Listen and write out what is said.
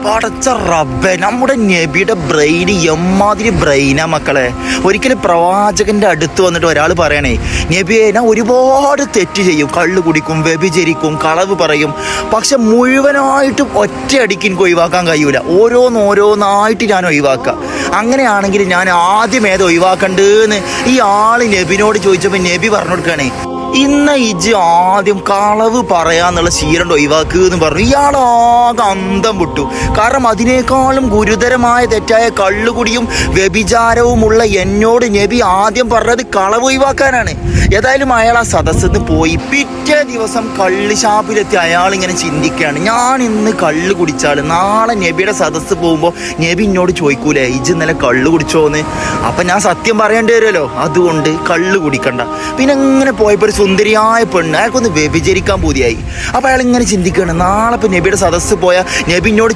പടച്ച റബ്ബേ, നമ്മുടെ നബിയുടെ ബ്രെയിൻ എമ്മാതിരി ബ്രെയിനാ മക്കളെ. ഒരിക്കലും പ്രവാചകന്റെ അടുത്ത് വന്നിട്ട് ഒരാൾ പറയണേ, നബിയെ ഞാൻ ഒരുപാട് തെറ്റ് ചെയ്യും, കള്ളു കുടിക്കും, വ്യഭിചരിക്കും, കളവ് പറയും, പക്ഷെ മുഴുവനായിട്ടും ഒറ്റയടിക്ക് എനിക്ക് ഒഴിവാക്കാൻ കഴിയൂല, ഓരോന്നായിട്ട് ഞാൻ ഒഴിവാക്കാം. അങ്ങനെയാണെങ്കിൽ ഞാൻ ആദ്യം ഏത് ഒഴിവാക്കണ്ടെന്ന് ഈ ആള് നബിനോട് ചോദിച്ചപ്പോൾ നബി പറഞ്ഞു കൊടുക്കുകയാണേ, ഇന്ന ഇജ് ആദ്യം കളവ് പറയാന്നുള്ള ശീലം ഒഴിവാക്കുക എന്ന് പറഞ്ഞു. ഇയാളാകെ അന്തം വിട്ടു. കാരണം അതിനേക്കാളും ഗുരുതരമായ തെറ്റായ കള്ളുകുടിയും വ്യഭിചാരവുമുള്ള എന്നോട് നബി ആദ്യം പറഞ്ഞത് കളവ് ഒഴിവാക്കാനാണ്. ഏതായാലും അയാൾ ആ സദസ്സിൽ നിന്ന് പോയി. പിറ്റേ ദിവസം കള്ള് ഷാപ്പിലെത്തി അയാൾ ഇങ്ങനെ ചിന്തിക്കുകയാണ്, ഞാൻ ഇന്ന് കള്ള് കുടിച്ചാൽ നാളെ നബിയുടെ സദസ്സ് പോകുമ്പോൾ നബി എന്നോട് ചോദിക്കൂലേ ഇജ് ഇന്നലെ കള്ള് കുടിച്ചോന്ന്. അപ്പം ഞാൻ സത്യം പറയേണ്ടി വരുമല്ലോ, അതുകൊണ്ട് കള്ള് കുടിക്കണ്ട. പിന്നെ ഇങ്ങനെ പോയപ്പോൾ ഒരു സുന്ദരിയായ പെണ്ണ്, അയാൾക്കൊന്ന് വ്യഭിചരിക്കാൻ പൂതിയായി. അപ്പോൾ അയാൾ ഇങ്ങനെ ചിന്തിക്കുകയാണ്, നാളെ ഇപ്പം നബിയുടെ സദസ്സ് പോയാൽ നബി എന്നോട്